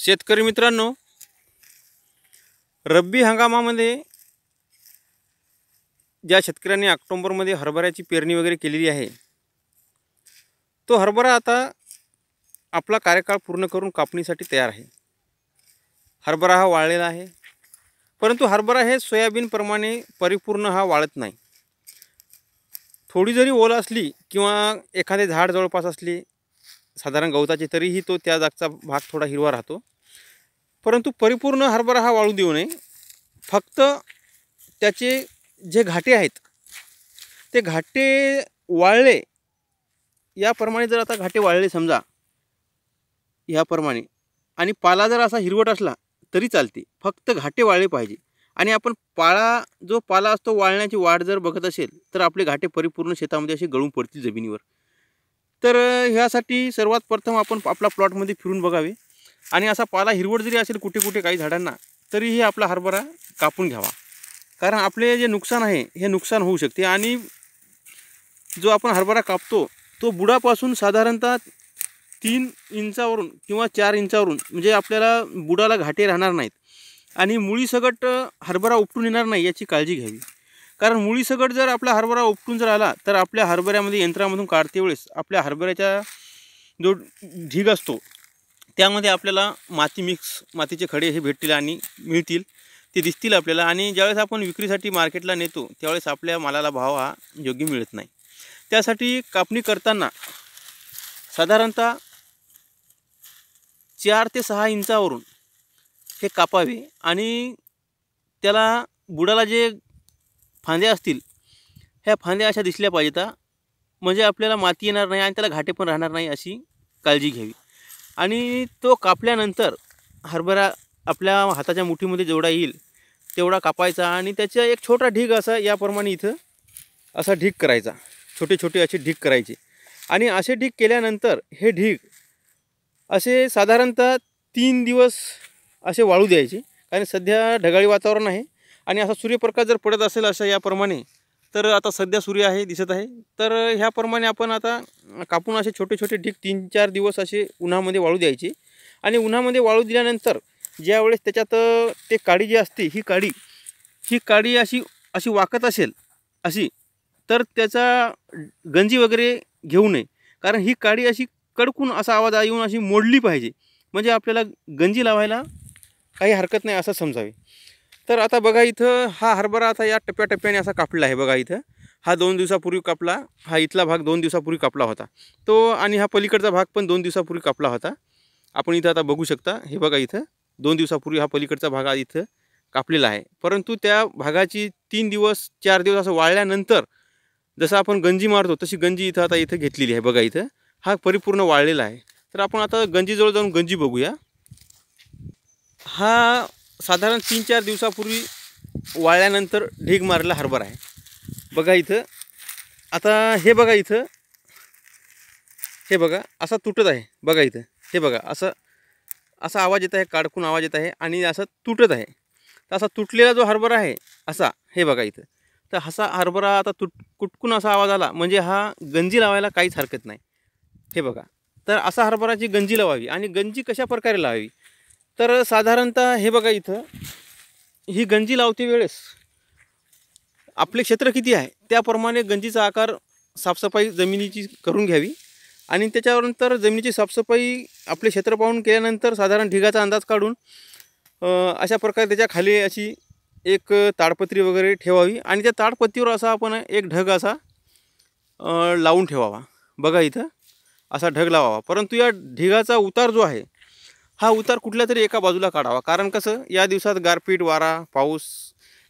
शेतकरी मित्रांनो, रब्बी हंगामामध्ये ज्या शेतकऱ्यांनी ऑक्टोबरमध्ये हरभऱ्याची पेरणी वगैरे केलेली आहे, तो हरभरा आता आपला कार्यकाळ पूर्ण करून कापणीसाठी तयार आहे. हरभरा हा वाळलेला आहे, परंतु हरभरा हे सोयाबीनप्रमाणे परिपूर्ण हा वाळत नाही. थोडी जरी ओल असली किंवा एखादे झाड जवळपास असली साधारण गवताची, तरीही तो त्या जागचा भाग थोडा हिरवा राहतो. परंतु परिपूर्ण हरभरा हा वाळू देऊ नये. फक्त त्याचे जे घाटे आहेत ते घाटे वाळले, याप्रमाणे जर आता घाटे वाळले समजा याप्रमाणे, आणि पाला जर असा हिरवट असला तरी चालते, फक्त घाटे वाळले पाहिजे. आणि आपण जो पाला असतो वाळण्याची वाट जर बघत असेल तर आपले घाटे परिपूर्ण शेतामध्ये असे गळून पडतील जमिनीवर. तर ह्यासाठी सर्वात प्रथम आपण आपला प्लॉटमध्ये फिरून बघावे, आणि असा पाला हिरवट जरी असेल कुठे कुठे काही झाडांना, तरीही आपला हरभरा कापून घ्यावा. कारण आपले जे नुकसान आहे हे नुकसान होऊ शकते. आणि जो आपण हरभरा कापतो तो बुडापासून साधारणतः 3 इंचावरून किंवा 4 इंचावरून, म्हणजे आपल्याला बुडाला घाटे राहणार नाहीत आणि मुळीसकट हरभरा उपटून येणार नाही याची काळजी घ्यावी. कारण मुळीसकट जर आपला हरभरा उपटून जर आला तर आपल्या हरभऱ्यामध्ये यंत्रामधून काढते वेळेस आपल्या हरभऱ्याच्या जो ढीग असतो त्यामध्ये आपल्याला मातीचे खडे हे भेटतील आणि मिळतील, ते दिसतील आपल्याला. आणि ज्यावेळेस आपण विक्रीसाठी मार्केटला नेतो त्यावेळेस आपल्या मालाला भाव हा योग्य मिळत नाही. त्यासाठी कापणी करताना साधारणतः 4 ते 6 इंचावरून हे कापावे. आणि त्याला बुडाला जे फांद्या असतील ह्या फांद्या अशा दिसल्या पाहिजेत, म्हणजे आपल्याला माती येणार नाही आणि त्याला घाटे पण राहणार नाही अशी काळजी घ्यावी. आणि तो कापल्यानंतर हरभरा आपल्या हाताच्या मुठीमध्ये जेवढा येईल तेवढा कापायचा, आणि त्याचा एक छोटा ढीग असा याप्रमाणे इथं असा ढीग करायचा, छोटे छोटे असे ढीग करायचे. आणि असे ढीग केल्यानंतर हे ढीग असे साधारणतः 3 दिवस असे वाळू द्यायचे. कारण सध्या ढगाळी वातावरण आहे आणि असा सूर्यप्रकाश जर पडत असेल असं याप्रमाणे, तर आता सध्या सूर्य आहे दिसत आहे, तर ह्याप्रमाणे आपण आता कापून असे छोटे छोटे ढीग 3-4 दिवस असे उन्हामध्ये वाळू द्यायचे. आणि उन्हामध्ये वाळू दिल्यानंतर ज्यावेळेस त्याच्यात ते काडी जी असते ही काडी अशी वाकत असेल अशी, तर त्याचा गंजी वगैरे घेऊ नये. कारण ही काडी अशी कडकून असा आवाज येऊन अशी मोडली पाहिजे, म्हणजे आपल्याला गंजी लावायला काही हरकत नाही असं समजावे. तर आता बघा इथं हा हरभरा आता या टप्प्याटप्प्याने असा कापला आहे. बघा इथं हा 2 दिवसापूर्वी कापला, हा इथला भाग 2 दिवसापूर्वी कापला होता तो, आणि हा पलीकडचा भाग पण 2 दिवसापूर्वी कापला होता. आपण इथं आता बघू शकता, हे बघा इथं 2 दिवसापूर्वी हा पलीकडचा भाग इथं कापलेला आहे. परंतु त्या भागाची 3 दिवस 4 दिवस असं वाळल्यानंतर जसं आपण गंजी मारतो तशी गंजी इथं आता इथं घेतलेली आहे. बघा इथं हा परिपूर्ण वाळलेला आहे. तर आपण आता गंजीजवळ जाऊन गंजी बघूया. हा साधारण 3-4 दिवसापूर्वी वाळल्यानंतर ढीग मारलेला हरभरा आहे. बघा इथं आता हे बघा इथं हे बघा असा तुटत आहे. बघा इथं हे बघा असा आवाज येत आहे, काडकून आवाज येत आहे आणि असं तुटत आहे. तर असा तुटलेला जो हरभरा आहे असा, हे बघा इथं, तर असा हरभरा आता कुटकून असा आवाज आला म्हणजे हा गंजी लावायला काहीच हरकत नाही. हे बघा, तर असा हरभराची गंजी लावावी. आणि गंजी कशा प्रकारे लावावी, तर साधारणतः हे बघा इथं ही गंजी लावते वेळेस आपले क्षेत्र किती आहे त्याप्रमाणे गंजीचा आकार, साफसफाई जमिनीची करून घ्यावी. आणि त्याच्यानंतर जमिनीची साफसफाई आपले क्षेत्र पाहून केल्यानंतर साधारण ढिगाचा अंदाज काढून अशा प्रकारे त्याच्या खाली अशी एक ताडपत्री वगैरे ठेवावी. आणि त्या ताडपत्रीवर असा आपण एक ढग असा लावून ठेवावा. बघा इथं असा ढग लावावा. परंतु या ढिगाचा उतार जो आहे हा उतार कुठल्या तरी एका बाजूला काढावा. कारण कसं या दिवसात गारपीट, वारा, पाऊस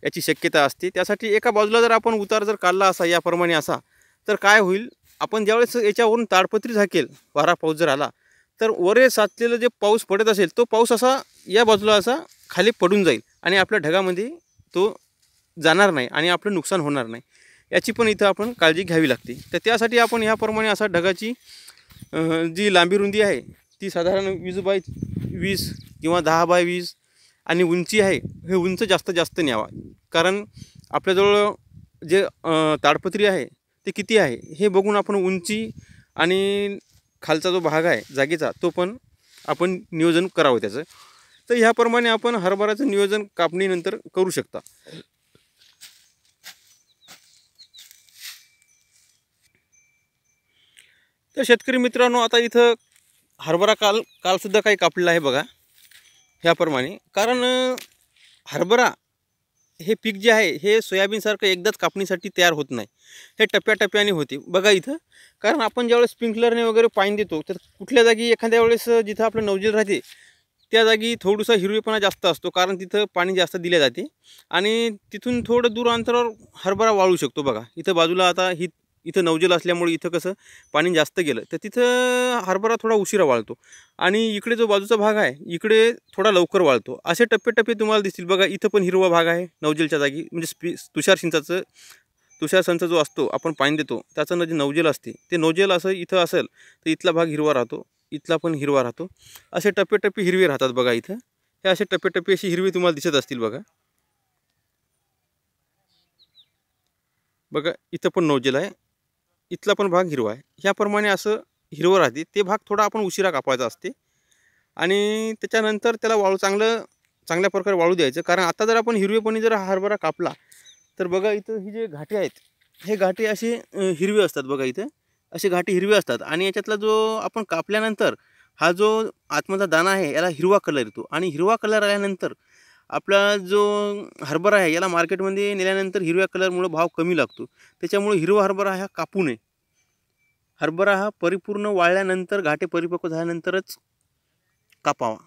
याची शक्यता असते. त्यासाठी एका बाजूला जर आपण उतार जर काढला असा याप्रमाणे असा, तर काय होईल, आपण ज्यावेळेस याच्यावरून ताडपत्री झाकेल, वारा पाऊस जर आला तर वरे साचलेलं जे पाऊस पडत असेल तो पाऊस असा या बाजूला असा खाली पडून जाईल आणि आपल्या ढगामध्ये तो जाणार नाही आणि आपलं नुकसान होणार नाही. याची पण इथं आपण काळजी घ्यावी लागते. तर त्यासाठी आपण ह्याप्रमाणे असा ढगाची जी लांबी रुंदी आहे ती साधारण 20x20 किंवा 10x20, आणि उंची आहे हे उंच जास्त न्यावा. कारण आपल्याजवळ जे ताडपत्री आहे ते किती आहे हे बघून आपण उंची आणि खालचा जो भाग आहे जागेचा तो पण आपण नियोजन करावं त्याचं. तर ह्याप्रमाणे आपण हरभऱ्याचं नियोजन कापणीनंतर करू शकता. तर शेतकरी मित्रांनो, आता इथं हरभरा कालसुद्धा काही कापलेला आहे बघा ह्याप्रमाणे. कारण हरभरा हे पीक जे आहे हे सोयाबीनसारखं एकदाच कापणीसाठी तयार होत नाही, हे टप्प्याटप्प्याने होते बघा इथं. कारण आपण ज्यावेळेस स्प्रिंकलरने वगैरे पाणी देतो तर कुठल्या जागी एखाद्या वेळेस जिथं आपलं नवजेल राहते त्या जागी थोडासा हिरवेपणा जास्त असतो, कारण तिथं पाणी जास्त दिले जाते आणि तिथून थोडं दूर अंतरावर हरभरा वाळू शकतो बघा. इथं बाजूला आता इथं नवजेल असल्यामुळे इथं कसं पाणी जास्त गेलं तर तिथं हरभरा थोडा उशिरा वाळतो आणि इकडे जो बाजूचा भाग आहे इकडे थोडा लवकर वाळतो. असे टप्पे तुम्हाला दिसतील बघा. इथं पण हिरवा भाग आहे नवजेलच्या जागी, म्हणजे तुषार संच जो असतो आपण पाणी देतो त्याचं जे नवजेल असते ते नवजेल असं इथं असेल तर इथला भाग हिरवा राहतो, इथला पण हिरवा राहतो. असे टप्पे हिरवे राहतात बघा इथं. हे असे टप्पे अशी हिरवी तुम्हाला दिसत असतील बघा. बघा इथं पण नवजेल आहे, इथला पण भाग हिरवा आहे. ह्याप्रमाणे असं हिरवं राहते. ते भाग थोडा आपण उशिरा कापायचा असते आणि त्याच्यानंतर त्याला चांगल्या प्रकारे वाळू द्यायचं. कारण आता जर आपण हिरवेपणी जर हरभरा कापला तर बघा इथं ही जे घाटे आहेत हे घाटे असे हिरवे असतात बघा. इथं असे घाटे हिरवे असतात आणि याच्यातला जो आपण कापल्यानंतर हा जो आतमधला दाणा आहे याला हिरवा कलर येतो आणि हिरवा कलर आल्यानंतर आपला जो हरभरा आहे याला मार्केटमध्ये नेल्यानंतर हिरव्या कलरमुळे भाव कमी लागतो. त्याच्यामुळे हिरवा हरभरा हा कापू नये. हरभरा हा परिपूर्ण वाळल्यानंतर घाटे परिपक्व झाल्यानंतरच कापावा.